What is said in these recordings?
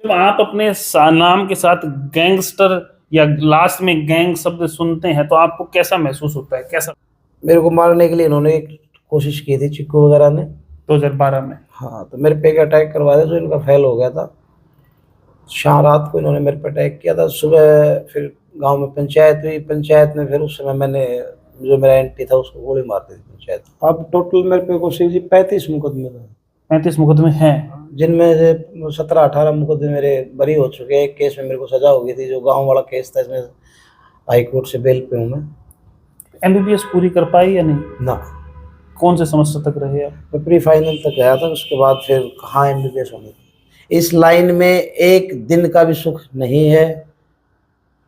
तो आप अपने नाम के साथ गैंगस्टर या लास्ट में गैंग शब्द सुनते हैं तो आपको कैसा महसूस होता है? कैसा? मेरे को मारने के लिए इन्होंने एक कोशिश की थी, चिक्कू वगैरह ने। 2012 में। हाँ, तो मेरे पे एक अटैक करवाया था जो इनका फेल हो गया था। शाम रात को इन्होंने मेरे पे अटैक किया था। सुबह फिर गांव में पंचायत हुई। पंचायत में फिर उस समय मैंने जो मेरा एंटी था उसको गोली मार दी थी पंचायत। अब टोटल मेरे पे कोशिश जी 35 मुकदमे था। 35 मुकदमे हैं। जिनमें से 17-18 मुकदमे मेरे बरी हो चुके हैं। एक केस में मेरे को सजा हो गई थी, जो गाँव वाला केस था। इसमें हाई कोर्ट से बेल पे हूँ मैं। एमबीबीएस पूरी कर पाई या नहीं? ना, कौन से सेमेस्टर तक रहे आप? मैं प्री फाइनल तक गया था। उसके बाद फिर कहाँ एमबीबीएस होनी। इस लाइन में एक दिन का भी सुख नहीं है,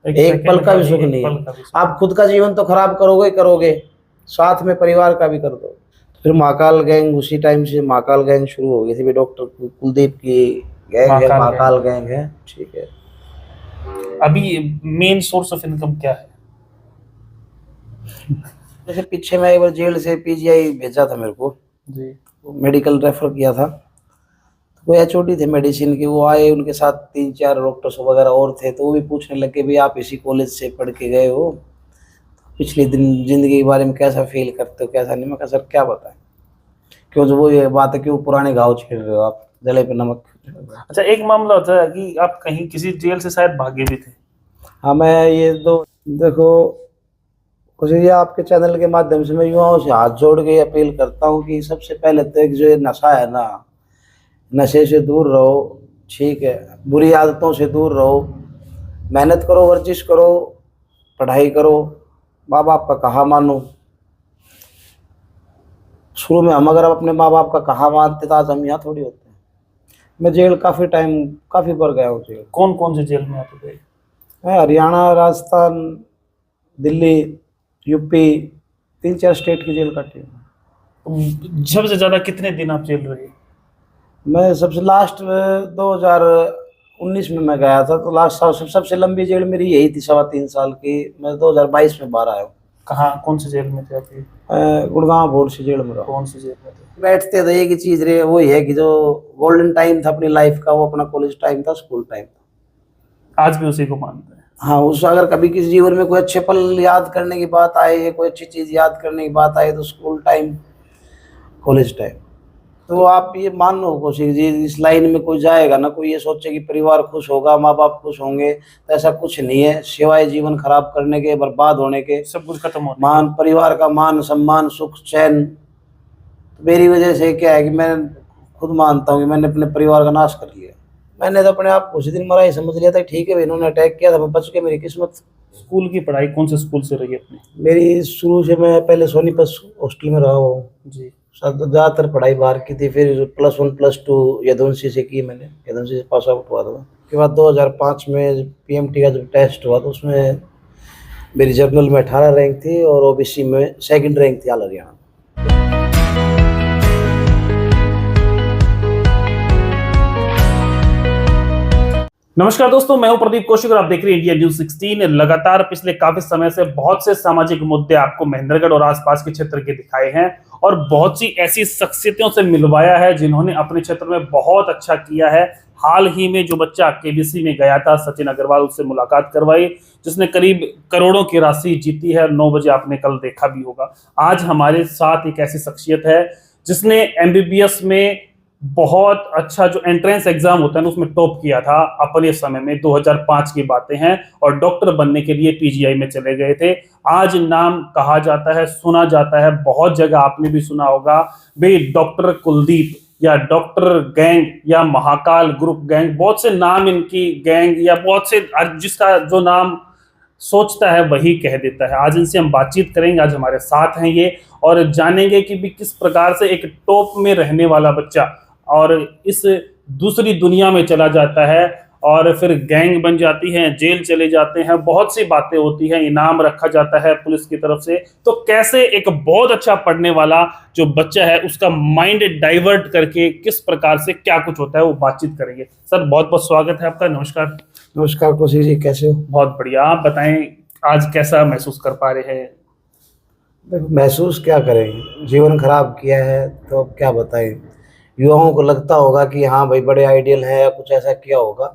एक पल का भी सुख नहीं है। आप खुद का जीवन तो खराब करोगे करोगे, साथ में परिवार का भी कर दो। फिर महाकाल गैंग, उसी टाइम से महाकाल गैंग शुरू हो गई थी। डॉक्टर कुलदीप की गैंग है, महाकाल गैंग है। ठीक है। अभी मेन सोर्स ऑफ इनकम क्या है? जैसे पीछे मैं एक बार जेल से पीजीआई भेजा था मेरे को जी। मेडिकल रेफर किया था। तो कोई एचओडी थे मेडिसिन के, वो आए, उनके साथ 3-4 डॉक्टर्स वगैरह और थे। तो वो भी पूछने लगे भी आप इसी कॉलेज से पढ़ के गए हो, पिछली दिन जिंदगी के बारे में कैसा फील करते हो, कैसा नहीं। मैं कहा सर क्या बताएं, क्यों जो वो ये बात है, क्यों पुराने घाव छेड़ रहे हो आप, गले पे नमक। अच्छा, एक मामला होता है कि आप कहीं किसी जेल से शायद भागे भी थे। हाँ, मैं ये तो देखो, कुछ ये आपके चैनल के माध्यम से मैं युवाओं से हाथ जोड़ के अपील करता हूँ कि सबसे पहले तो एक जो ये नशा है ना, नशे से दूर रहो। ठीक है, बुरी आदतों से दूर रहो, मेहनत करो, वर्जिश करो, पढ़ाई करो, माँ बाप का कहा मानो। शुरू में हम अगर अपने माँ बाप का कहा मानते तो आज हम यहाँ थोड़ी होते हैं। मैं जेल काफ़ी बार गया हूँ जेल। कौन कौन से जेल में आप गए? मैं हरियाणा, राजस्थान, दिल्ली, यूपी, 3-4 स्टेट की जेल काटी हूँ। सबसे ज्यादा कितने दिन आप जेल रहे? मैं सबसे लास्ट 2019 में मैं गया था। तो लास्ट सबसे लंबी जेल मेरी यही थी, 3.25 साल की। मैं 2022 में बाहर आया हूँ। कहाँ, कौन से जेल में थे आप? गुड़गांव बोर्ड से जेल में रहा। कौन से जेल में थे? बैठते तो एक ही चीज़ रही, वही है कि जो गोल्डन टाइम था अपनी लाइफ का, वो अपना कॉलेज टाइम था, स्कूल टाइम था। आज भी उसी को मानते हैं। हाँ, उस अगर कभी किसी जीवन में कोई अच्छे पल याद करने की बात आए या कोई अच्छी चीज़ याद करने की बात आए तो स्कूल टाइम, कॉलेज टाइम। तो आप ये मान लो कोशिश जी, इस लाइन में कोई जाएगा ना, कोई ये सोचे कि परिवार खुश होगा, माँ बाप खुश होंगे, तो ऐसा कुछ नहीं है। सिवाय जीवन खराब करने के, बर्बाद होने के, सब कुछ खत्म हो। मान, परिवार का मान सम्मान, सुख चैन। तो मेरी वजह से क्या है कि मैं खुद मानता हूँ कि मैंने अपने परिवार का नाश कर लिया। मैंने तो अपने आप को उसी दिन मरा ही समझ लिया था। ठीक है, इन्होंने अटैक किया था, मैं बच के, मेरी किस्मत। स्कूल की पढ़ाई कौन से स्कूल से रही अपनी? मेरी शुरू से मैं पहले सोनीपत हॉस्टल में रहा हूँ जी। ज़्यादातर पढ़ाई बाहर की थी। फिर +1 +2 यदुवंशी से की मैंने, यदुवंशी से पास आउट हुआ था। उसके बाद 2005 में पीएमटी का जब टेस्ट हुआ तो उसमें मेरी जनरल में 18 रैंक थी और ओबीसी में 2nd रैंक थी ऑल हरियाणा। नमस्कार दोस्तों, मैं हूं प्रदीप कौशिक और आप देख रहे हैं इंडिया न्यूज 16। लगातार पिछले काफी समय से बहुत से सामाजिक मुद्दे आपको महेंद्रगढ़ और आसपास के क्षेत्र के दिखाए हैं और बहुत सी ऐसी शख्सियतों से मिलवाया है जिन्होंने अपने क्षेत्र में बहुत अच्छा किया है। हाल ही में जो बच्चा केबीसी में गया था, सचिन अग्रवाल, उससे मुलाकात करवाई, जिसने करीब करोड़ों की राशि जीती है। 9 बजे आपने कल देखा भी होगा। आज हमारे साथ एक ऐसी शख्सियत है जिसने एमबीबीएस में बहुत अच्छा जो एंट्रेंस एग्जाम होता है ना, उसमें टॉप किया था अपने समय में। 2005 की बातें हैं और डॉक्टर बनने के लिए पीजीआई में चले गए थे। आज नाम कहा जाता है, सुना जाता है, बहुत जगह आपने भी सुना होगा भाई, डॉक्टर कुलदीप या डॉक्टर गैंग या महाकाल ग्रुप गैंग, बहुत से नाम इनकी गैंग, या बहुत से जिसका जो नाम सोचता है वही कह देता है। आज इनसे हम बातचीत करेंगे। आज हमारे साथ हैं ये और जानेंगे कि भी किस प्रकार से एक टॉप में रहने वाला बच्चा और इस दूसरी दुनिया में चला जाता है और फिर गैंग बन जाती है, जेल चले जाते हैं, बहुत सी बातें होती हैं, इनाम रखा जाता है पुलिस की तरफ से। तो कैसे एक बहुत अच्छा पढ़ने वाला जो बच्चा है उसका माइंड डाइवर्ट करके किस प्रकार से क्या कुछ होता है, वो बातचीत करेंगे। सर, बहुत बहुत स्वागत है आपका। नमस्कार। नमस्कार कौशिक जी, कैसे हो? बहुत बढ़िया। आप बताएं, आज कैसा महसूस कर पा रहे हैं? देखो, महसूस क्या करें, जीवन खराब किया है तो अब क्या बताएं। युवाओं को लगता होगा कि हाँ भाई बड़े आइडियल है या कुछ ऐसा किया होगा।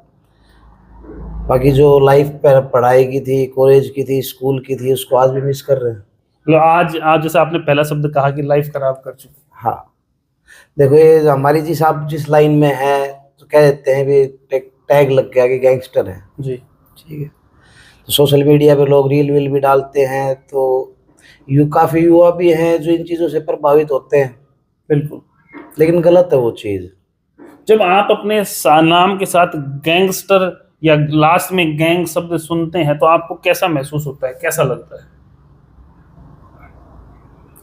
बाकी जो लाइफ पर पढ़ाई की थी, कॉलेज की थी, स्कूल की थी, उसको आज भी मिस कर रहे हैं। मतलब आज जैसे आपने पहला शब्द कहा कि लाइफ खराब कर चुकी। हाँ, देखो ये हमारी जिस लाइन में है तो कह देते हैं भी टैग लग गया कि गैंगस्टर है। जी। ठीक है, तो सोशल मीडिया पे लोग रील वील भी डालते हैं, तो काफ़ी युवा भी हैं जो इन चीज़ों से प्रभावित होते हैं। बिल्कुल। लेकिन गलत है वो चीज़। जब आप अपने नाम के साथ गैंगस्टर या लास्ट में गैंग शब्द सुनते हैं तो आपको कैसा महसूस होता है, कैसा लगता है?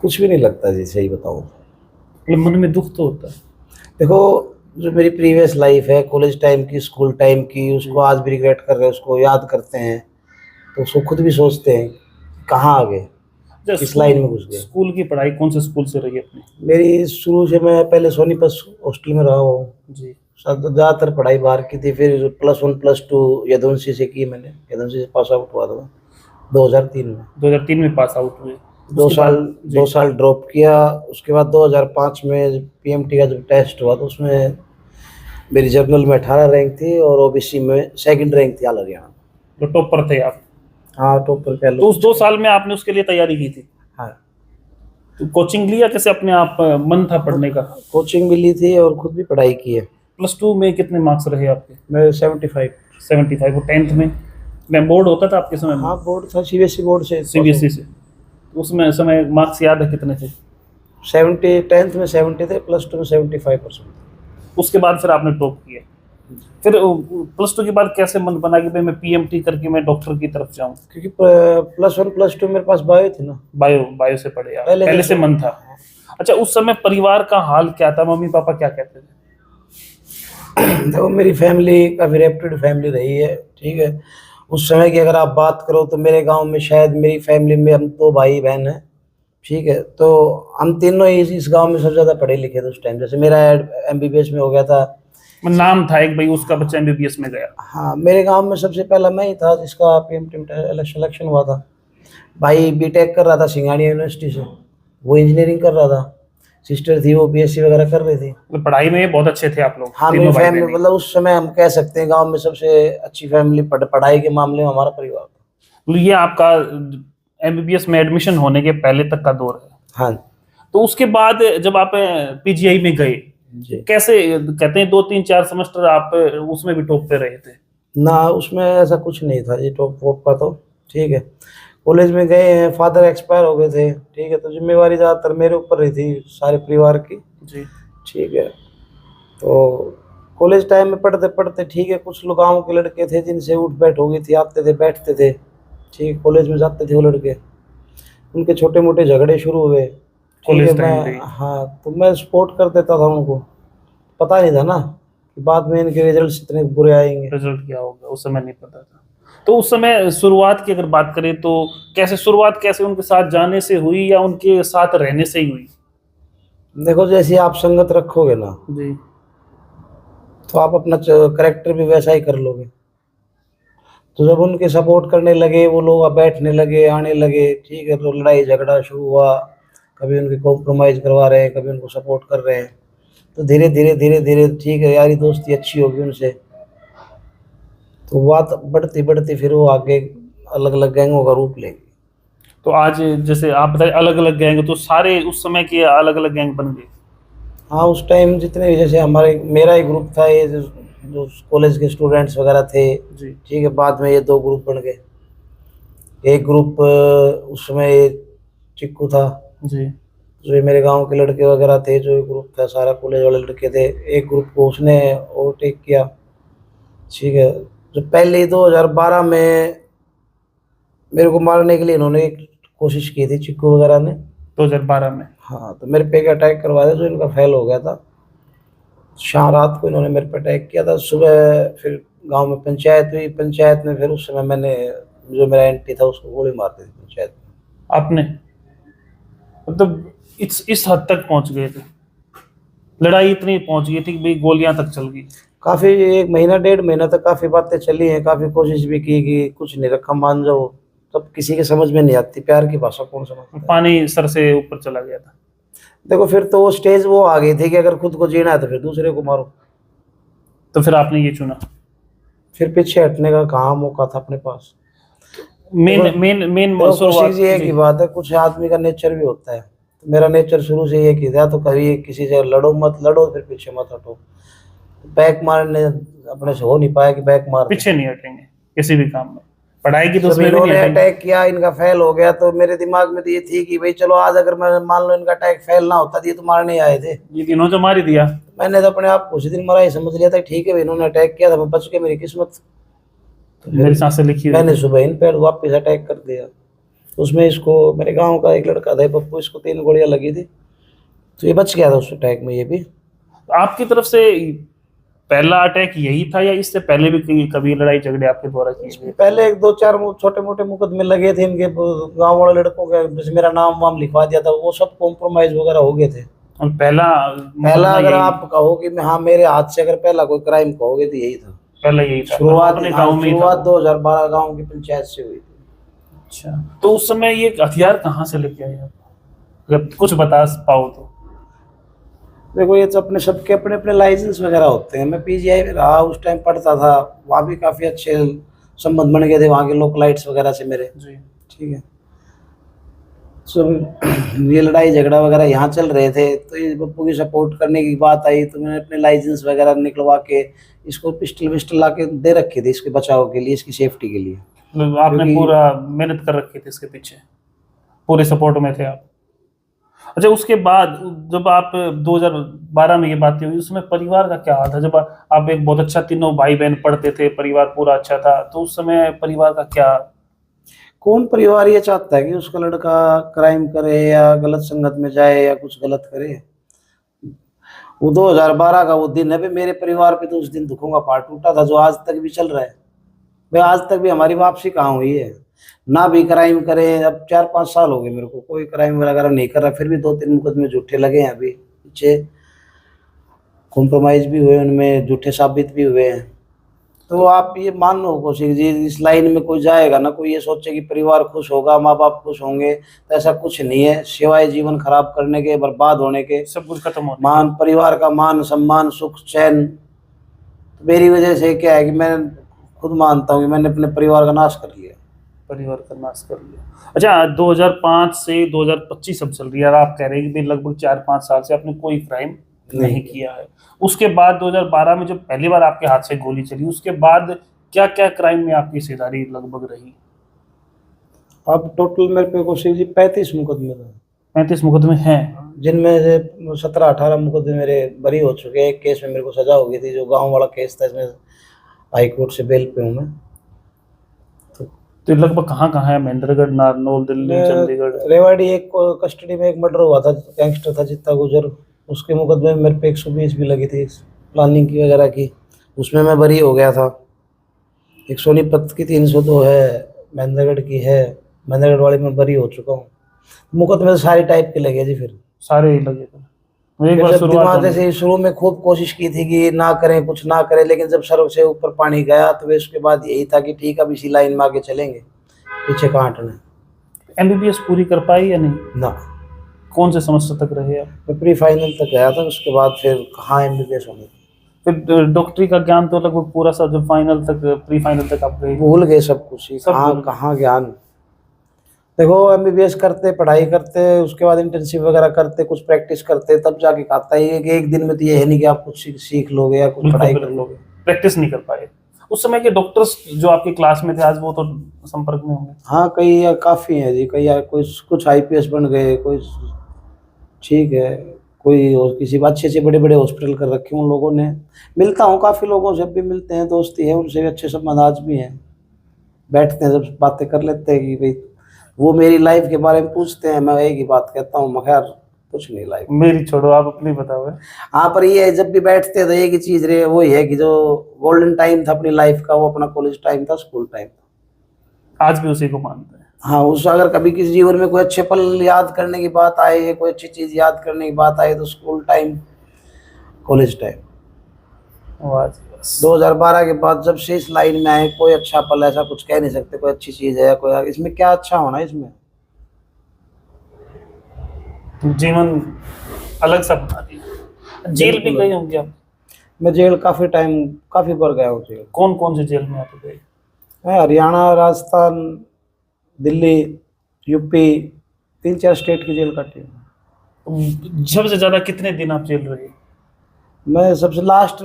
कुछ भी नहीं लगता जी, सही बताऊँ। मतलब मन में दुख तो होता है। देखो, जो मेरी प्रीवियस लाइफ है, कॉलेज टाइम की, स्कूल टाइम की, उसको आज भी रिग्रेट कर रहे हैं, उसको याद करते हैं, तो उसको खुद भी सोचते हैं कहाँ आ गए, किस लाइन में घुस गए। स्कूल की पढ़ाई कौन से स्कूल से रही अपनी? मेरी शुरू से, मैं पहले सोनीपत हॉस्टल में रहा हूँ जी। ज़्यादातर पढ़ाई बाहर की थी। फिर +1 +2 यदुवंशी से की मैंने, यदुवंशी से पास आउट हुआ था 2003 में। 2003 में पास आउट हुए। 2 साल ड्रॉप किया। उसके बाद 2005 में पीएमटी का जब टेस्ट हुआ तो उसमें मेरी जनरल में 18 रैंक थी और ओबीसी में 2nd रैंक थी, ऑल हरियाणा। तो टॉपर थे आप? हाँ, टॉपर कह तो लो। उस 2 साल में आपने उसके लिए तैयारी की थी? हाँ, तो कोचिंग लिया कैसे, अपने आप मन था पढ़ने का? कोचिंग भी ली थी और खुद भी पढ़ाई की है। +2 में कितने मार्क्स रहे आपके? मैं 75। 75। वो 10th में बोर्ड होता था आपके समय में? हाँ, बोर्ड था, सीबीएसई बोर्ड से। सीबीएसई से। तो उसमें समय मार्क्स याद है कितने थे? 70, 10th में 70 थे, +2 में 75%। उसके बाद फिर आपने टॉप किया। फिर +2 के बाद कैसे मन बना कि भाई मैं पीएमटी करके मैं डॉक्टर की तरफ जाऊं? क्योंकि +1 +2 मेरे पास बायो थी ना। बायो से पढ़े आप? पहले पहले से मन था। अच्छा, उस समय परिवार का हाल क्या था, मम्मी पापा क्या कहते थे? देखो, मेरी फैमिली काफ़ी रेप्यूटेड फैमिली रही है। ठीक है, उस समय की अगर आप बात करो तो मेरे गांव में शायद मेरी फैमिली में हम 2 भाई बहन हैं। ठीक है, तो हम तीनों ही इस गांव में सबसे ज़्यादा पढ़े लिखे थे उस टाइम। जैसे मेरा एमबीबीएस में हो गया था। नाम था एक भाई उसका बच्चा एमबीबीएस में गया। हाँ, मेरे गांव में सबसे पहला मैं ही था जिसका पीएमटी सिलेक्शन हुआ था। भाई बीटेक कर रहा था सिंघानिया यूनिवर्सिटी से, वो इंजीनियरिंग कर रहा था। सिस्टर थी, वो बीएससी वगैरह कर रही थी। तो पढ़ाई में बहुत अच्छे थे आप लोग? हाँ, मेरी फैमिली, मतलब उस समय हम कह सकते हैं गांव में सबसे अच्छी फैमिली पढ़ाई के मामले में हमारा परिवार था। तो ये आपका एमबीबीएस में एडमिशन होने के पहले तक का दौर है। हाँ तो उसके बाद जब आप पीजीआई में गए, जी। कैसे, कहते हैं 2 3 4 सेमेस्टर आप उसमें भी टॉप पे रहे थे? ना, उसमें ऐसा कुछ नहीं था ये टॉप वॉप का तो। ठीक है, कॉलेज में गए हैं, फादर एक्सपायर हो गए थे। ठीक है, तो जिम्मेवारी ज़्यादातर मेरे ऊपर रही थी सारे परिवार की। जी। ठीक है, तो कॉलेज टाइम में पढ़ते पढ़ते, ठीक है, कुछ लोग गाँव के लड़के थे जिनसे उठ बैठ हो गई थी, आते थे बैठते थे। ठीक, कॉलेज में जाते थे वो लड़के, उनके छोटे मोटे झगड़े शुरू हुए। ठीक है, हाँ, तो मैं सपोर्ट कर देता था उनको। पता नहीं था ना कि बाद में इनके रिजल्ट्स इतने बुरे आएंगे। रिजल्ट क्या होगा उस समय नहीं पता था। तो उस समय शुरुआत की अगर बात करें तो कैसे उनके साथ जाने से हुई या उनके साथ रहने से ही हुई? देखो, जैसे आप संगत रखोगे ना जी। तो आप अपना करेक्टर भी वैसा ही कर लोगे। तो जब उनके सपोर्ट करने लगे वो लोग, अब बैठने लगे, आने लगे, ठीक है, तो लड़ाई झगड़ा शुरू हुआ। कभी उनके कॉम्प्रोमाइज़ करवा रहे हैं, कभी उनको सपोर्ट कर रहे हैं। तो धीरे धीरे धीरे धीरे, ठीक है, यारी दोस्ती अच्छी होगी उनसे, तो बात बढ़ती बढ़ती फिर वो आगे अलग अलग गैंगों का रूप लेंगे। तो आज जैसे आप बताए अलग अलग गैंग, तो सारे उस समय के अलग अलग गैंग बन गए? हाँ, उस टाइम जितने भी, जैसे मेरा ही ग्रुप था, ये जो कॉलेज के स्टूडेंट्स वगैरह थे। जी। ठीक है, बाद में ये 2 ग्रुप बन गए। एक ग्रुप उस समय ये चिक्कू था, जी। जो ये मेरे गांव के लड़के वगैरह थे, जो ये ग्रुप था सारा कॉलेज वाले लड़के थे। एक ग्रुप को उसने ओवरटेक किया। ठीक है, जो पहले 2012 में मेरे को मारने के लिए इन्होंने एक कोशिश की थी, चिक्कू वगैरह ने। 2012 में? हाँ, तो मेरे पे एक अटैक करवा दिया जो इनका फेल हो गया था। शाम रात को इन्होंने मेरे पे अटैक किया था। सुबह फिर गांव में पंचायत हुई। पंचायत में फिर उस समय मैंने, जो मेरा एंटी था, उसको गोली मार दी थी पंचायत में। आपने? मतलब इस हद तक पहुंच गए थे, लड़ाई इतनी पहुंच गई थी कि भाई गोलियां तक चल गई? काफ़ी 1 महीना 1.5 महीना तक काफ़ी बातें चली हैं, काफ़ी कोशिश भी की कि कुछ नहीं रखा, मान जाओ। तब किसी के समझ में नहीं आती, प्यार की भाषा कौन समझता है। पानी सर से ऊपर चला गया था? देखो, फिर तो वो स्टेज वो आ गई थी कि अगर खुद को जीना है तो फिर दूसरे को मारो। तो फिर आपने ये चुना? फिर पीछे हटने का कहाँ मौका था अपने पास। मेन मेन मेन देखो शुरुआत कोशिश ये की बात है, कुछ आदमी का नेचर भी होता है, तो मेरा नेचर शुरू से ये की था, तो कभी किसी से लड़ो मत, लड़ो फिर पीछे मत हटो। बैक मारने अपने से हो नहीं पाया कि बैक मार पीछे नहीं हटेंगे किसी भी काम में, पढ़ाई की तो जब उसमें भी नहीं इन्होंने हटेंगे। अटैक किया, इनका फेल हो गया, तो मेरे दिमाग में तो ये थी कि भाई चलो आज अगर मैं मान लो इनका अटैक फेल ना होता तो ये तो मारने ही आए थे। ये तीनों जो मार ही दिया। मैंने तो अपने आप को उसी दिन मरा ही समझ लिया था, ठीक है भाई इन्होंने अटैक किया था, मैं बच गया, मेरी किस्मत। तो मेरी सांसें लिखी हुई मैंने थी। सुबह इन पर वापस अटैक कर दिया। उसमें इसको मेरे गांव का एक लड़का था पप्पू, इसको 3 गोलियां लगी थी, तो ये बच गया था उस अटैक में। ये भी आपकी तरफ से पहला अटैक यही था या इससे पहले भी कभी लड़ाई झगड़े आपके द्वारा किए गए? पहले 1-2-4 छोटे मोटे मुकदमे लगे थे इनके गांव वाले लड़कों के, जैसे मेरा नाम वाम लिखवा दिया था, वो सब कॉम्प्रोमाइज वगैरह हो गए थे। और पहला अगर आप कहो कि मैं, हाँ मेरे हाथ से अगर पहला कोई क्राइम कहोगे तो यही था। पहला यही था शुरुआत अपने गांव में ही था। शुरुआत 2012 गांव की पंचायत से हुई थी। अच्छा, तो उस समय ये हथियार कहाँ से लेके आए आप, अगर कुछ बता पाओ तो? देखो ये तो अपने सबके अपने अपने लाइसेंस वगैरह होते हैं। मैं पीजीआई में रहा, उस टाइम पढ़ता था, वहाँ भी काफ़ी अच्छे संबंध बन गए थे वहाँ के लोकलाइट्स वगैरह से मेरे। जी। ठीक है, तो ये लड़ाई झगड़ा वगैरह यहाँ चल रहे थे, तो ये पप्पू की सपोर्ट करने की बात आई, तो मैंने अपने लाइसेंस वगैरह निकलवा के इसको पिस्टल विस्टल ला के दे रखी थी इसके बचाव के लिए, इसकी सेफ्टी के लिए। मतलब आपने पूरा मेहनत कर रखी थी इसके पीछे, पूरे सपोर्ट में थे आप। अच्छा, उसके बाद जब आप 2012 में ये बातें हुई, उसमें परिवार का क्या हाल था? जब आप एक बहुत अच्छा, तीनों भाई बहन पढ़ते थे, परिवार पूरा अच्छा था, तो उस समय परिवार का क्या? कौन परिवार ये चाहता है कि उसका लड़का क्राइम करे या गलत संगत में जाए या कुछ गलत करे? वो 2012 का वो दिन है भी, मेरे परिवार पे तो उस दिन दुखों का पहाड़ टूटा था, जो आज तक भी चल रहा है। भाई आज तक भी हमारी वापसी कहाँ हुई है? ना भी क्राइम करे, अब 4-5 साल हो गए मेरे को, कोई क्राइम वगैरह नहीं कर रहा, फिर भी 2-3 मुकदमे झूठे लगे हैं अभी पीछे, कॉम्प्रोमाइज भी हुए, उनमें झूठे साबित भी हुए हैं। तो आप ये मान लो कौशिक जी, इस लाइन में कोई जाएगा ना, कोई ये सोचे कि परिवार खुश होगा, माँ बाप खुश होंगे, तो ऐसा कुछ नहीं है। सिवाय जीवन खराब करने के, बर्बाद होने के, सब कुछ खत्म हो मान परिवार का मान सम्मान सुख चैन, तो मेरी वजह से क्या है कि मैं खुद मानता हूँ कि मैंने अपने परिवार का नाश कर लिया। परिवार का नाश कर लिया। अच्छा, 2005 से 2025 अब चल रही है और आप कह रहे हैं कि लगभग 4-5 साल से आपने कोई क्राइम नहीं किया है। उसके बाद 2012 में जब पहली बार आपके हाथ से गोली चली, उसके बाद क्या क्या क्राइम में आपकी हिस्सेदारी लगभग रही? अब टोटल मेरे पे कौशिक जी 35 मुकदमे थे। 35 मुकदमे हैं, जिनमें से 17-18 मुकदमे मेरे बरी हो चुके हैं। एक केस में मेरे को सजा हो गई थी, जो गांव वाला केस था, इसमें हाई कोर्ट से बेल पे हूँ मैं। तो लगभग कहाँ कहाँ है? महेंद्रगढ़, नारनौल, दिल्ली, चंडीगढ़? रेवाड़ी एक कस्टडी में एक मर्डर हुआ था, गैंगस्टर था जित्ता गुजर, उसके मुकदमे में मेरे पे 120 भी लगी थी, प्लानिंग की वगैरह की, उसमें मैं बरी हो गया था। एक सोनीपत की 302 है, महेंद्रगढ़ की है, महेंद्रगढ़ वाली में बरी हो चुका हूँ। मुकदमे सारी टाइप के लगे जी। फिर सारे ही लगे थे। एक बार जब शुरुआत दिमाग से शुरू में खूब कोशिश की थी कि ना करें, कुछ ना करें, लेकिन जब सर से ऊपर पानी गया तो उसके बाद यही था कि ठीक, अब इसी लाइन में आगे चलेंगे, पीछे कहाँ हटना। एमबीबीएस पूरी कर पाई या नहीं? ना, कौन से सेमेस्टर तक रहे आप? मैं प्री फाइनल तक गया था, उसके बाद फिर कहाँ एमबीबीएस होनी। फिर डॉक्टरी का ज्ञान तो लगभग पूरा सा जब फाइनल तक, प्री फाइनल तक आप गए? भूल गए सब कुछ ही, सब कहाँ भूल गए। कहाँ ज्ञान। देखो एमबीबीएस करते, पढ़ाई करते, उसके बाद इंटर्नशिप वगैरह करते, कुछ प्रैक्टिस करते, तब जाके खाता है कि एक दिन में तो ये है नहीं कि आप कुछ सीख लोगे या कुछ पढ़ाई कर लोगे। प्रैक्टिस नहीं कर पाए। उस समय के डॉक्टर्स जो आपकी क्लास में थे, आज वो तो संपर्क में होंगे? हाँ, कई काफ़ी हैं जी, कई कुछ आईपीएस बन गए, कोई ठीक है, कोई किसी अच्छे अच्छे बड़े बड़े हॉस्पिटल कर रखे उन लोगों ने। मिलता हूँ काफ़ी लोगों से, भी मिलते हैं, दोस्ती है उनसे भी, अच्छे संबंध आज भी हैं। बैठते हैं, जब बातें कर लेते हैं कि भाई वो मेरी लाइफ के बारे में पूछते हैं, मैं एक ही बात कहता हूँ, मैं यार कुछ नहीं लाइफ मेरी छोड़ो, आप अपनी बताओ। हाँ, पर ये जब भी बैठते हैं तो एक ही चीज़ रहे, वो ही है कि जो गोल्डन टाइम था अपनी लाइफ का, वो अपना कॉलेज टाइम था, स्कूल टाइम था। आज भी उसी को मानते हैं। हाँ, उस अगर कभी किसी जीवन में कोई अच्छे पल याद करने की बात आए या कोई अच्छी चीज़ याद करने की बात आए तो स्कूल टाइम, कॉलेज टाइम। 2012 के बाद जब से इस लाइन में आए, कोई अच्छा पल ऐसा कुछ कह नहीं सकते, कोई अच्छी चीज़ है या कोई, इसमें क्या अच्छा होना है? इसमें जीवन अलग सा बना दिया। जेल भी गए होंगे आप? मैं जेल काफी बार गया हूँ जेल। कौन कौन से जेल में आप गए? मैं हरियाणा, राजस्थान, दिल्ली, यूपी, 3-4 स्टेट की जेल काटी हूँ। सबसे ज्यादा कितने दिन आप जेल रहे? मैं सबसे लास्ट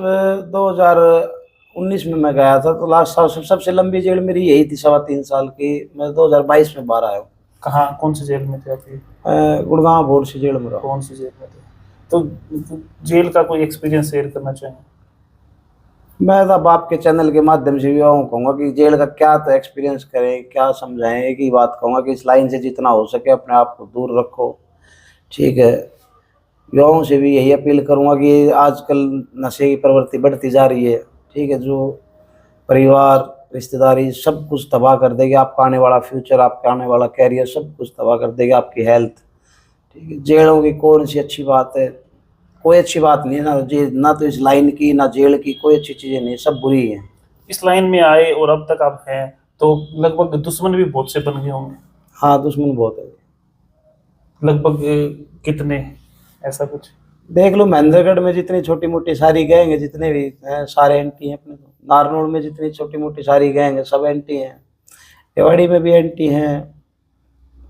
2019 में मैं गया था, तो लास्ट साल सबसे लंबी जेल मेरी यही थी, 3.25 साल की। मैं 2022 में बाहर आया हूँ। कहाँ, कौन से जेल में थे आप? ये गुड़गांव बोर्ड से जेल में रहा। कौन सी जेल में थे? तो जेल का कोई एक्सपीरियंस शेयर करना चाहें? मैं तो बाप के चैनल के माध्यम से युवाओं को कहूँगा कि जेल का क्या तो एक्सपीरियंस करें, क्या समझाएं। एक ही बात कहूँगा कि इस लाइन से जितना हो सके अपने आप को दूर रखो, ठीक है। युवाओं से भी यही अपील करूँगा कि आजकल नशे की प्रवृत्ति बढ़ती जा रही है, ठीक है, जो परिवार, रिश्तेदारी सब कुछ तबाह कर देगी। आपका आने वाला फ्यूचर, आपका आने वाला कैरियर सब कुछ तबाह कर देगी, आपकी हेल्थ, ठीक है। जेलों की कौन सी अच्छी बात है? कोई अच्छी बात नहीं है ना तो इस लाइन की, ना जेल की कोई अच्छी चीज़ें नहीं, सब बुरी हैं। इस लाइन में आए और अब तक आप हैं तो लगभग दुश्मन भी बहुत से बन गए होंगे। हाँ, दुश्मन बहुत है। लगभग कितने, ऐसा कुछ? देख लो, महेंद्रगढ़ में जितनी छोटी मोटी सारी गैंग है, जितने भी हैं सारे एंटी हैं अपने। तो नारनौल में जितनी छोटी मोटी सारी गैंग है सब एंटी हैं। रेवाड़ी में भी एंटी हैं।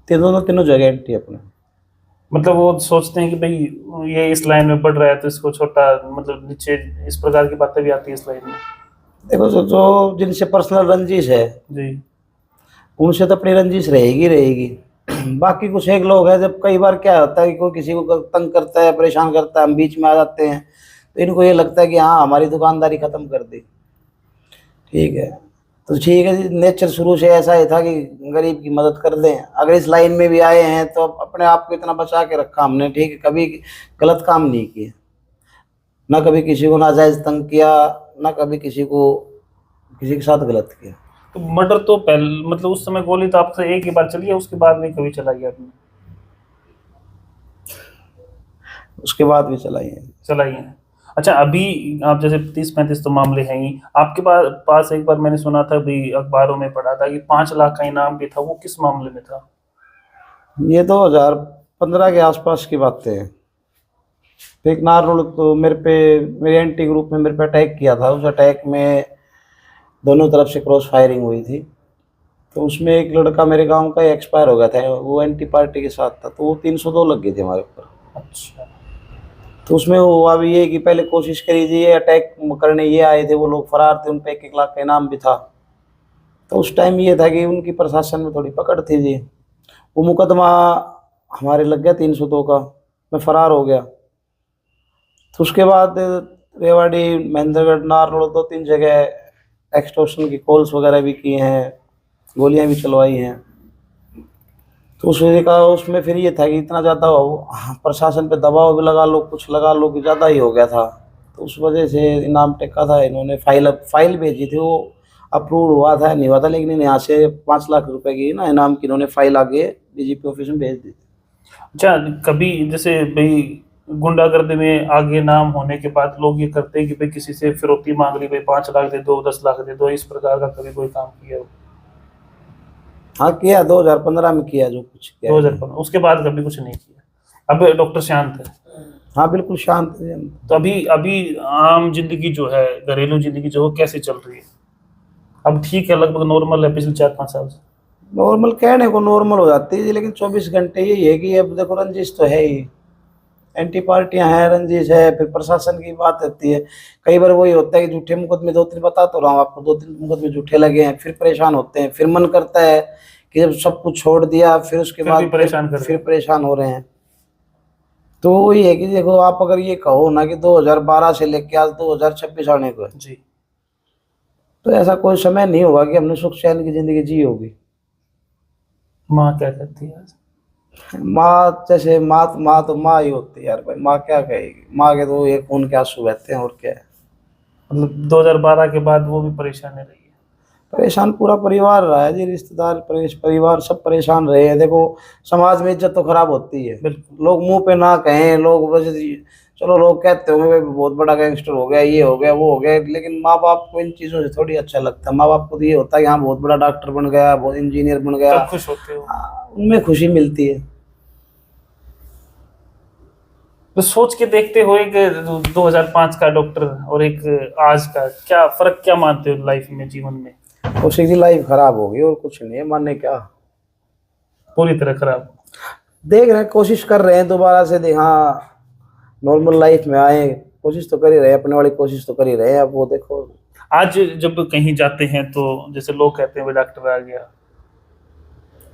तीनों जगह एंटी है अपने। मतलब वो सोचते हैं कि भाई ये इस लाइन में बढ़ रहा है तो इसको छोटा, मतलब नीचे, इस प्रकार की बातें भी आती है इस लाइन में। देखो, जो जिनसे पर्सनल रंजिश है जी। उनसे तो अपनी रंजिश रहेगी रहेगी। बाकी कुछ एक लोग हैं, जब कई बार क्या होता है कि कोई किसी को तंग करता है, परेशान करता है, हम बीच में आ जाते हैं, तो इनको ये लगता है कि हाँ हमारी दुकानदारी ख़त्म कर दी, ठीक है। तो ठीक है, नेचर शुरू से ऐसा ही था कि गरीब की मदद कर दें। अगर इस लाइन में भी आए हैं तो अपने आप को इतना बचा के रखा हमने, ठीक है, कभी गलत काम नहीं किए, ना कभी किसी को नाजायज़ तंग किया, ना कभी किसी के साथ गलत किया। तो मर्डर तो पहले, मतलब उस समय गोली तो आपसे एक ही बार चली है, उसके बाद नहीं कभी चलाई आपने? उसके बाद भी चलाई है। चलाई है। अच्छा, अभी आप जैसे 30-35 तो मामले हैं ही आपके पास एक बार मैंने सुना था, भी अखबारों में पढ़ा था कि 5 लाख का इनाम भी था। वो किस मामले में था? ये 2015 के आसपास की बातें हैं। तो एक नारनौल, तो मेरे एंटी ग्रुप में मेरे पे अटैक किया था। उस अटैक में दोनों तरफ से क्रॉस फायरिंग हुई थी। तो उसमें एक लड़का मेरे गांव का एक्सपायर हो गया था, वो एंटी पार्टी के साथ था, तो वो 302 लग गई थी हमारे ऊपर। अच्छा। तो उसमें हुआ भी ये कि पहले कोशिश करी थी, ये अटैक करने ये आए थे, वो लोग फरार थे, उन पे 1-1 लाख का इनाम भी था। तो उस टाइम ये था कि उनकी प्रशासन में थोड़ी पकड़ थी जी। वो मुकदमा हमारे लग गया 302 का, मैं फरार हो गया। तो उसके बाद रेवाड़ी, महेंद्रगढ़, नारनौल 2-3 जगह एक्सटॉर्शन की कॉल्स वगैरह भी किए हैं, गोलियां भी चलवाई हैं। तो उस वजह का उसमें फिर ये था कि इतना ज़्यादा प्रशासन पे दबाव भी लगा लो, कुछ लगा लो, कि ज़्यादा ही हो गया था। तो उस वजह से इनाम टेका था इन्होंने। फाइल भेजी थी, वो अप्रूव हुआ था नहीं हुआ था, लेकिन यहाँ से 5 लाख रुपए की ना इनाम की इन्होंने फाइल आगे डीजीपी ऑफिस में भेज दी थी। अच्छा, कभी जैसे भाई गुंडागर्दी में आगे नाम होने के बाद लोग ये करते हैं कि भाई किसी से फिरौती मांग ली, भाई 5 लाख दे दो, 10 लाख दे दो, इस प्रकार का कभी कोई काम किया हो? हाँ, किया 2015 में किया, जो कुछ किया। 2015, उसके बाद कभी कुछ नहीं किया। अब डॉक्टर शांत है? हाँ, बिल्कुल शांत है। तो अभी अभी आम जिंदगी जो है, घरेलू जिंदगी जो है, कैसे चल रही है? अब ठीक है, लगभग नॉर्मल है पिछले 4-5 साल से? नॉर्मल कहने को नॉर्मल हो जाती है, लेकिन 24 घंटे यही है कि अब देखो रंजिश तो है ही, एंटी पार्टियां हैं, रंजिश है, फिर प्रशासन की बात होती है। कई बार वही होता है कि झूठे मुकदमे 2-3 बता तो रहा हूँ आपको, 2-3 मुकदमे झूठे लगे हैं, फिर परेशान होते हैं, फिर मन करता है कि जब सब कुछ छोड़ दिया फिर उसके फिर बाद भी परेशान कर रहे फिर हैं। परेशान हो रहे हैं। तो वही है कि देखो, आप अगर ये कहो ना कि 2012 से लेके आज 2026 आने को है, जी। तो ऐसा कोई समय नहीं होगा कि हमने सुख चैन की जिंदगी जी होगी। माँ क्या कहती है आज? माँ जैसे माँ तो माँ ही होती है यार भाई। माँ क्या कहेगी? माँ के तो ये खून के आंसू बहते हैं, और क्या है। मतलब 2012 के बाद वो भी परेशान रही है? परेशान पूरा परिवार रहा है जी, रिश्तेदार, परिवार सब परेशान रहे हैं। देखो, समाज में इज्जत तो खराब होती है। बिल्कुल। लोग मुंह पे ना कहें, लोग बस चलो लोग कहते होंगे भाई बहुत बड़ा गैंगस्टर हो गया, ये हो गया, वो हो गया, लेकिन माँ बाप को इन चीज़ों से थोड़ी अच्छा लगता है। माँ बाप को तो ये होता है कि हाँ बहुत बड़ा डॉक्टर बन गया, बहुत इंजीनियर बन गया, तब खुश होते हो? उनमें खुशी मिलती है। तो सोच के देखते हो एक 2005 का डॉक्टर और एक आज का, क्या फर्क क्या मानते हो लाइफ में, जीवन में? उसी की लाइफ खराब होगी और कुछ नहीं है, मानने क्या। पूरी तरह खराब। देख रहे हैं, कोशिश कर रहे हैं दोबारा से हाँ नॉर्मल लाइफ में आए, कोशिश तो कर ही रहे हैं, अपने वाली कोशिश तो कर ही रहे हैं। अब वो देखो, आज जब कहीं जाते हैं तो जैसे लोग कहते हैं वो डॉक्टर आ गया,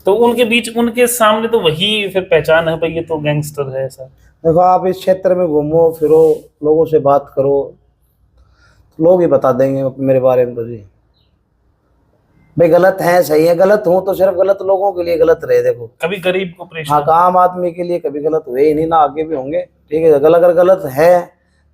तो उनके बीच, उनके सामने तो वही फिर पहचान है भाई, ये तो गैंगस्टर है ऐसा। देखो आप इस क्षेत्र में घूमो फिरो, लोगों से बात करो, लोग ही बता देंगे मेरे बारे में तो जी। भाई गलत है सही है, गलत हूँ तो सिर्फ गलत लोगों के लिए गलत रहे। देखो कभी गरीब को हाँ, परेशान। आम आदमी के लिए कभी गलत हुए ही नहीं, ना आगे भी होंगे। ठीक है, अगर गलत है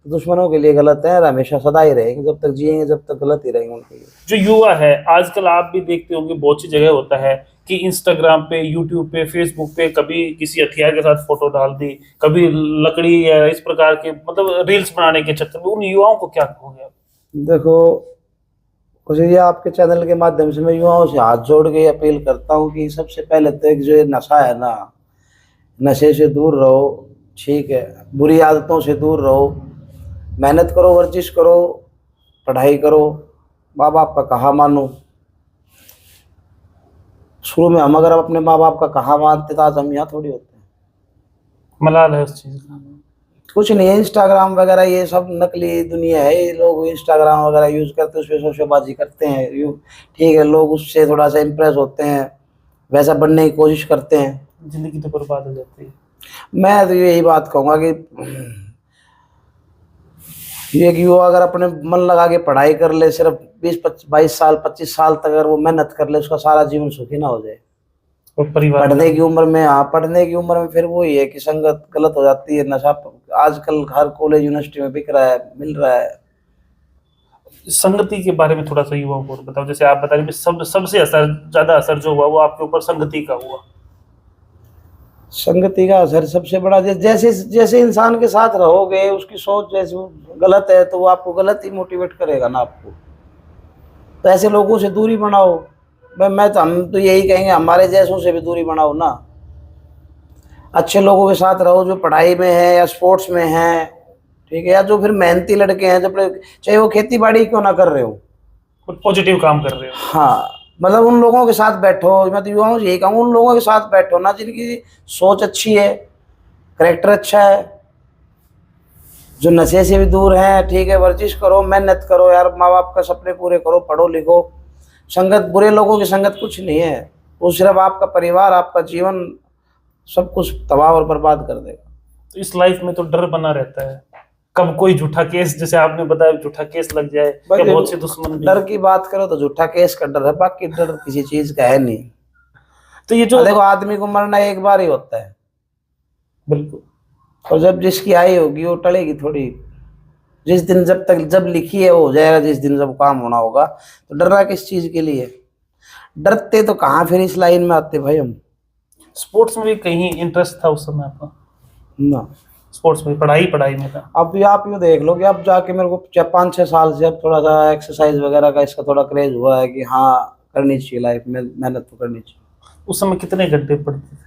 तो दुश्मनों के लिए गलत है, और हमेशा सदा ही रहेंगे, जब तक जिएंगे जब तक गलत ही रहेंगे उनके लिए। जो युवा है आजकल, आप भी देखते होंगे बहुत सी जगह होता है कि इंस्टाग्राम पे, यूट्यूब पे, फेसबुक पे कभी किसी हथियार के साथ फोटो डाल दी, कभी लकड़ी या इस प्रकार के मतलब रील्स बनाने के चक्कर में उन युवाओं को क्या कहोगे आप? देखो कुछ ये आपके चैनल के माध्यम से मैं युवाओं से हाथ जोड़ के अपील करता हूँ कि सबसे पहले तो एक जो ये नशा है ना, नशे से दूर रहो। ठीक है, बुरी आदतों से दूर रहो, मेहनत करो, वर्जिश करो, पढ़ाई करो, माँ बाप का कहा मानो। शुरू में हम अगर अपने माँ बाप का कहा मानते तो आज हम यहाँ थोड़ी होते हैं। मलाल है उस चीज का। कुछ नहीं है, इंस्टाग्राम वगैरह ये सब नकली दुनिया है। ये लोग इंस्टाग्राम वगैरह यूज़ करते हैं, उसपे शोशेबाजी करते हैं यू। ठीक है, लोग उससे थोड़ा सा इम्प्रेस होते हैं, वैसा बनने की कोशिश करते हैं, जिंदगी तो बर्बाद हो जाती है। मैं तो यही बात कहूँगा कि ये कि वो अगर अपने मन लगा के पढ़ाई कर ले, सिर्फ 22 साल 25 साल तक अगर वो मेहनत कर ले, उसका सारा जीवन सुखी ना हो जाए। और परिवार पढ़ने की उम्र में, हाँ पढ़ने की उम्र में फिर वो ही है कि संगत गलत हो जाती है, नशा आजकल हर कॉलेज यूनिवर्सिटी में बिक रहा है, मिल रहा है। संगति के बारे में थोड़ा सा युवाओं को बताओ। जैसे आप बता रहे हैं सबसे ज्यादा असर जो हुआ वो आपके ऊपर संगति का हुआ। संगति का असर सबसे बड़ा, जैसे जैसे इंसान के साथ रहोगे, उसकी सोच जैसे गलत है तो वो आपको गलत ही मोटिवेट करेगा ना आपको। तो ऐसे लोगों से दूरी बनाओ। मैं तो हम तो यही कहेंगे, हमारे जैसों से भी दूरी बनाओ ना। अच्छे लोगों के साथ रहो, जो पढ़ाई में है या स्पोर्ट्स में है। ठीक है, या जो फिर मेहनती लड़के हैं, जब चाहे वो खेती बाड़ी क्यों ना कर रहे हो, पॉजिटिव काम कर रहे हो। हाँ मतलब उन लोगों के साथ बैठो। मैं तो युवाओं से यही कहूँ, उन लोगों के साथ बैठो ना जिनकी सोच अच्छी है, करेक्टर अच्छा है, जो नशे से भी दूर हैं। ठीक है, वर्जिश करो, मेहनत करो यार, माँ बाप का सपने पूरे करो, पढ़ो लिखो। संगत, बुरे लोगों की संगत कुछ नहीं है, वो सिर्फ आपका परिवार, आपका जीवन सब कुछ तबाह और बर्बाद कर देगा। तो इस लाइफ में तो डर बना रहता है, कब कोई झूठा केस, जैसे आपने बताया झूठा केस लग जाए, या बहुत से दुश्मन। डर की बात करो तो झूठा केस का डर है, बाकी डर किसी चीज का है नहीं। तो ये जो देखो, आदमी को मरना एक बार ही होता है, बिल्कुल, और जब जिसकी आई होगी वो टलेगी थोड़ी। जिस दिन जब लिखी है वो हो जाएगा, जिस दिन जब काम होना होगा। तो डरना किस चीज के लिए? डरते तो कहाँ फिर इस लाइन में आते भाई हम। स्पोर्ट्स में भी कहीं इंटरेस्ट था उस समय आपका? ना, स्पोर्ट्स में, पढ़ाई में था। अब आप यूँ देख लो कि अब जाके मेरे को 5-6 साल से अब थोड़ा सा एक्सरसाइज वगैरह का इसका थोड़ा क्रेज हुआ है कि हाँ करनी चाहिए लाइफ में, मेहनत तो करनी चाहिए। उस समय कितने घंटे पढ़ते थे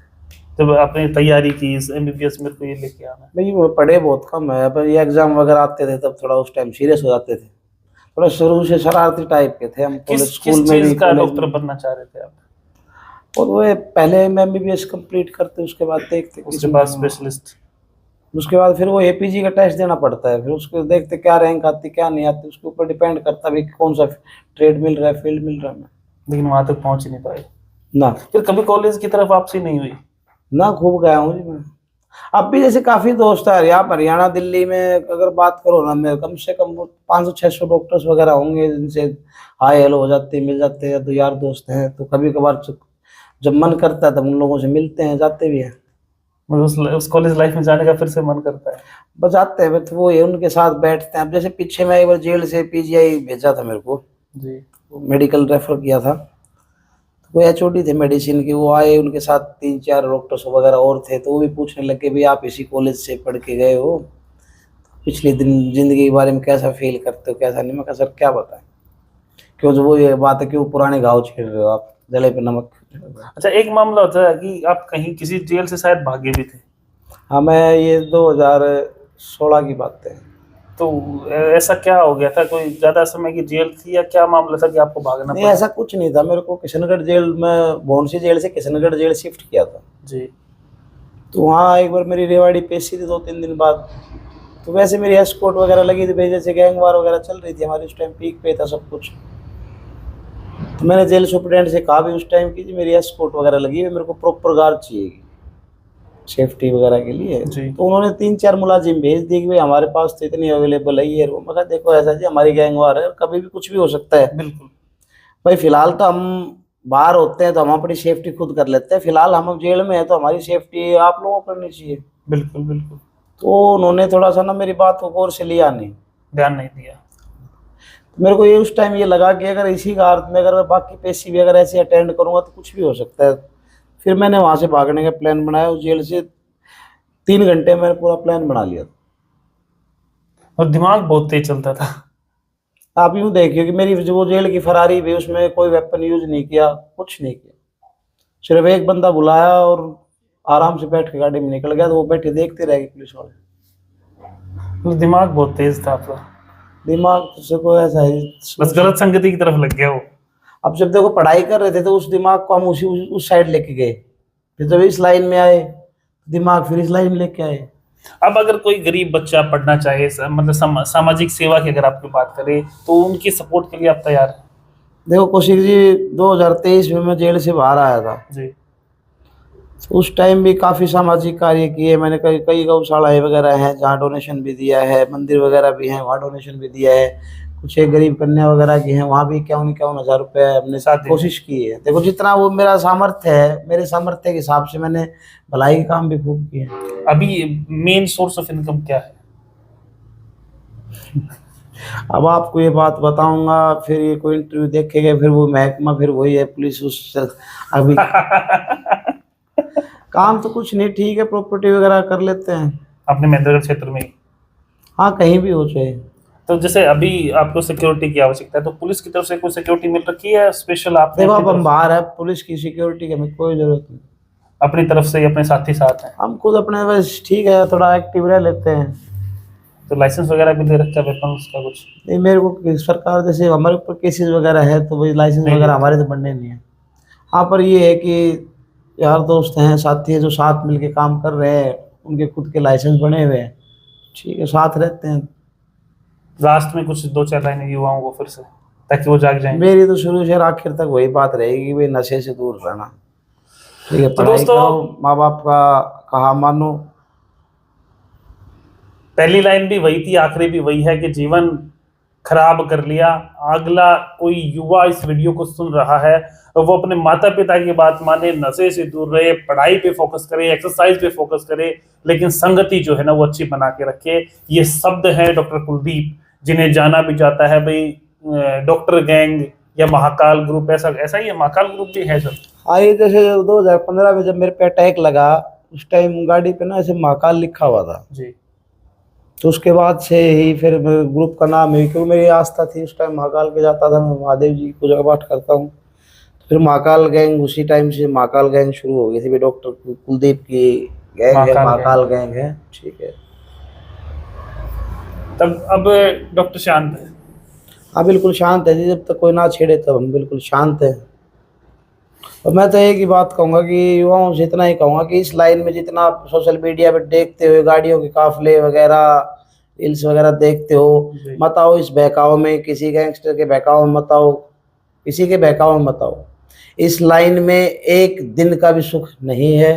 जब आपने तैयारी की एमबीबीएस में, तो ये लेके आना? भाई वो पढ़े बहुत कम है, पर ये एग्जाम वगैरह आते थे तब थोड़ा उस टाइम सीरियस हो जाते थे। थोड़ा शुरू से शरारती टाइप के थे हम, किस स्कूल में चीज भी, का कॉलेज डॉक्टर में। बनना चाह रहे थे आप? और वो पहले एमबीबीएस कंप्लीट करते, उसके बाद देखते उसके बाद स्पेशलिस्ट, उसके बाद फिर वो एपीजी का टेस्ट देना पड़ता है, फिर उसको देखते क्या रैंक आती क्या नहीं आती, उसके ऊपर डिपेंड करता है कौन सा ट्रेड मिल रहा है, फील्ड मिल रहा है। लेकिन वहां तक पहुंच ही नहीं पाए ना। फिर कभी कॉलेज की तरफ वापसी नहीं हुई? ना, खूब गया हूँ जी मैं। अब भी जैसे काफी दोस्त है यहाँ हरियाणा दिल्ली में, अगर बात करो ना, मैं कम से कम 500-600 डॉक्टर्स वगैरह होंगे जिनसे हाय हेलो हो जाते हैं, मिल जाते हैं। तो यार दोस्त हैं, तो कभी कभार जब मन करता है तब उन लोगों से मिलते हैं, जाते भी हैं। मतलब उस कॉलेज लाइफ में जाने का फिर से मन करता है? बस जाते हैं, तो वो ये उनके साथ बैठते हैं। अब जैसे पीछे मैं एक बार जेल से पीजीआई भेजा था मेरे को जी, मेडिकल रेफर किया था, तो कोई एचओडी थे मेडिसिन के, वो आए, उनके साथ 3-4 डॉक्टर्स वगैरह और थे, तो वो भी पूछने लगे भी आप इसी कॉलेज से पढ़ के गए हो, पिछले दिन जिंदगी के बारे में कैसा फील करते हो कैसा नहीं। मैं कहा सर क्या बताएं, क्यों जो वो ये बात है कि वो पुराने घाव छेड़ रहे हो आप, गले पे नमक। अच्छा, एक मामला होता है कि आप कहीं किसी जेल से शायद भागे भी थे, हाँ, मैं ये 2016 की बात है। तो ऐसा क्या हो गया था, कोई ज्यादा समय की जेल थी या क्या मामला था कि आपको भागना नहीं, पड़ा? ऐसा कुछ नहीं था। मेरे को किशनगढ़ जेल में, भौंसी जेल से किशनगढ़ जेल शिफ्ट किया था। जी। तो वहाँ एक बार मेरी रेवाड़ी पेशी थी 2-3 दिन बाद। तो वैसे मेरी एस्कॉर्ट वगैरह लगी थी भाई, जैसे गैंग वार वगैरह चल रही थी हमारी, उस टाइम पीक पे था सब कुछ। तो मैंने जेल सुपरडेंट से कहा भी उस टाइम की, जी मेरी एस्कॉर्ट वगैरह लगी है, मेरे को प्रॉपर गार्ड चाहिए सेफ्टी वगैरह के लिए। जी। तो उन्होंने 3-4 मुलाजिम भेज दिए कि भाई हमारे पास तो इतनी अवेलेबल है ये वो। मैं कहा देखो ऐसा जी, हमारी गैंग वार है, कभी भी कुछ भी हो सकता है। बिल्कुल। भाई फिलहाल तो हम बाहर होते हैं तो हम अपनी सेफ्टी खुद कर लेते हैं, फिलहाल हम अब जेल में हैं तो हमारी सेफ्टी आप लोगों को करनी चाहिए। बिल्कुल बिल्कुल। तो उन्होंने थोड़ा सा ना मेरी बात को गौर से लिया नहीं। ध्यान नहीं दिया। तो मेरे को ये उस टाइम ये लगा कि अगर इसी का अर्थ में अगर बाकी पेशी भी अगर ऐसे अटेंड करूंगा तो कुछ भी हो सकता है। फिर मैंने वहां से भागने का प्लान बनाया। उस जेल से 3 घंटे मैंने पूरा प्लान बना लिया। और दिमाग बहुत तेज चलता था। आप यूं देखिए कि मेरी जो वो जेल की फरारी भी, उसमें कोई वेपन यूज नहीं किया, कुछ नहीं किया। सिर्फ एक बंदा बुलाया और आराम से बैठ के गाड़ी में निकल गया। तो वो बैठे देखते रह गए पुलिस वाले। तो दिमाग बहुत तेज था आपका। दिमाग तो सबको ऐसा है। बस गलत संगति की तरफ लग गया वो। अब जब देखो पढ़ाई कर रहे थे तो उस दिमाग को हम उस साइड लेके गए। फिर जब इस लाइन में आए दिमाग फिर इस लाइन में लेके आए। अब अगर कोई गरीब बच्चा पढ़ना चाहे, मतलब सामाजिक सेवा की अगर आपकी बात करें, तो उनकी सपोर्ट के लिए आप तैयार हैं? देखो कौशिक जी, 2023 में मैं जेल से बाहर आया था। जी। उस टाइम भी काफ़ी सामाजिक कार्य किए मैंने। कई कई गौशालाएँ वगैरह हैं जहाँ डोनेशन भी दिया है, मंदिर वगैरह भी हैं वहाँ डोनेशन भी दिया है। कुछ एक गरीब कन्या वगैरह की हैं वहाँ भी 51,000 रुपये हमने शादी में। कोशिश की है। देखो जितना वो मेरा सामर्थ्य है, मेरे सामर्थ्य के हिसाब से मैंने भलाई के काम भी खूब किए हैं। अभी मेन सोर्स ऑफ इनकम क्या है? अब आपको ये बात बताऊंगा फिर ये कोई इंटरव्यू देखेगा, फिर वो महकमा फिर वही है पुलिस उस अभी काम तो कुछ नहीं, ठीक है प्रॉपर्टी वगैरह कर लेते हैं। अपने महेंद्रगढ़ क्षेत्र में ही? हाँ कहीं भी हो चाहे। तो जैसे अभी आपको सिक्योरिटी की आवश्यकता है, तो पुलिस की तरफ से कोई सिक्योरिटी मिल रखी है स्पेशल आपने? देखो अपनी अब हम तरफ बाहर है, पुलिस की सिक्योरिटी की हमें कोई जरूरत नहीं। अपनी तरफ से अपने साथी साथ हैं? हम खुद अपने बस ठीक है थोड़ा एक्टिव रह लेते हैं। तो लाइसेंस वगैरह भी दे रखा है वेपन्स का कुछ? नहीं मेरे को सरकार जैसे हमारे ऊपर केसेस वगैरह है तो वही लाइसेंस नहीं वगैरह देते। हमारे तो बनने नहीं है। हाँ पर ये है कि यार दोस्त हैं साथी है जो साथ मिलके काम कर रहे हैं, उनके खुद के लाइसेंस बने हुए हैं, ठीक है साथ रहते हैं। लास्ट में कुछ 2-4 लाइनें युवाओं को फिर से, ताकि वो जाग जाएं। मेरी तो शुरू से आखिर तक वही बात रहेगी कि भाई नशे से दूर रहना, ठीक है तो पढ़ाई दोस्तों, करो, माँ बाप का कहा मानो। पहली लाइन भी वही थी, आखिरी भी वही है कि जीवन खराब कर लिया। अगला कोई युवा इस वीडियो को सुन रहा है, वो अपने माता पिता की बात माने, नशे से दूर रहे, पढ़ाई पे फोकस करे, एक्सरसाइज पे फोकस करे, लेकिन संगति जो है ना वो अच्छी बना के रखे। ये शब्द है डॉक्टर कुलदीप, जिन्हें जाना भी जाता है भाई डॉक्टर गैंग या महाकाल ग्रुप। ऐसा ऐसा ही है, महाकाल ग्रुप भी है सर? हाँ ये जैसे 2015 में जब मेरे पे अटैक लगा उस टाइम गाड़ी पे ना ऐसे महाकाल लिखा हुआ था। जी। तो उसके बाद से ही फिर ग्रुप का नाम है, क्योंकि मेरी आस्था थी उस टाइम महाकाल पे जाता था, मैं महादेव जी की पूजा पाठ करता हूँ। तो फिर महाकाल गैंग उसी टाइम से महाकाल गैंग शुरू हो गई थी। डॉक्टर कुलदीप की गैंग है, महाकाल गैंग है, ठीक है। तब अब डॉक्टर शांत है? हाँ बिल्कुल शांत है जी, जब तक कोई ना छेड़े तब हम बिल्कुल शांत है। और मैं तो एक ही बात कहूँगा कि युवाओं से इतना ही कहूँगा कि इस लाइन में जितना आप सोशल मीडिया पे देखते हो गाड़ियों के काफिले वगैरह रील्स वगैरह देखते हो, जी। मत आओ इस बहकाव में, किसी गैंगस्टर के बहकाव में मत आओ, किसी के बहकाव में मत आओ। इस लाइन में एक दिन का भी सुख नहीं है,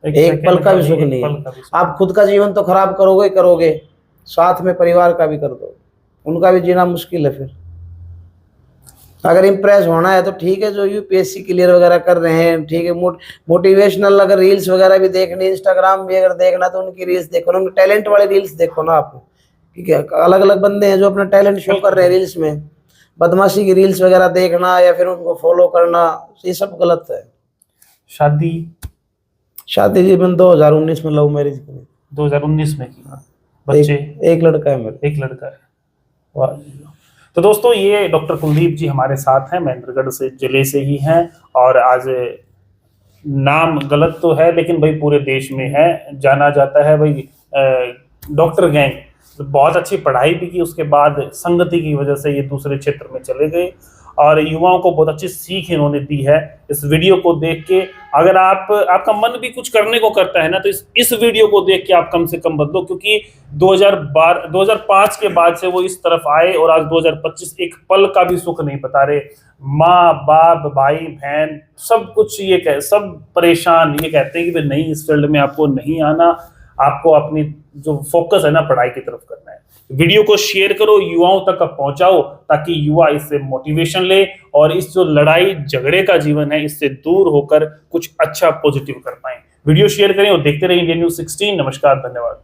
एक पल का भी सुख नहीं है। आप खुद का जीवन तो खराब करोगे ही करोगे, साथ में परिवार का भी कर दो, उनका भी जीना मुश्किल है। फिर अगर इम्प्रेस होना है तो ठीक है, जो यूपीएससी क्लियर वगैरह कर रहे हैं ठीक है, मोटिवेशनल अगर रील्स वगैरह भी देखनी, इंस्टाग्राम भी अगर देखना तो उनकी रील्स देखो ना, उनके टैलेंट वाले रील्स देखो ना आप, ठीक है। अलग अलग बंदे हैं जो अपना टैलेंट शो कर रहे हैं रील्स में, बदमाशी की रील्स वगैरह देखना या फिर उनको फॉलो करना, ये सब गलत है। शादी जी मैंने 2019 में लव मैरिज करी। 2019 में की? बच्चे? एक लड़का है मेरा। एक लड़का है। वाह। तो दोस्तों, ये डॉक्टर कुलदीप जी हमारे साथ हैं, महेंद्रगढ़ से जिले से ही हैं, और आज नाम गलत तो है लेकिन भाई पूरे देश में है, जाना जाता है भाई डॉक्टर गैंग। तो बहुत अच्छी पढ़ाई भी की, उसके बाद संगति की वजह से ये दूसरे क्षेत्र में चले गए और युवाओं को बहुत अच्छी सीख इन्होंने दी है। इस वीडियो को देख के अगर आपका मन भी कुछ करने को करता है ना, तो इस वीडियो को देख के आप कम से कम बदलो, क्योंकि 2005 के बाद से वो इस तरफ आए और आज 2025 एक पल का भी सुख नहीं बता रहे। माँ बाप भाई बहन सब कुछ सब परेशान, ये कहते हैं कि भाई नहीं, इस फील्ड में आपको नहीं आना, आपको अपनी जो फोकस है ना पढ़ाई की तरफ करना है। वीडियो को शेयर करो, युवाओं तक पहुंचाओ, ताकि युवा इससे मोटिवेशन ले और इस जो लड़ाई झगड़े का जीवन है इससे दूर होकर कुछ अच्छा पॉजिटिव कर पाए। वीडियो शेयर करें और देखते रहिए इंडिया न्यूज़ 16। नमस्कार, धन्यवाद।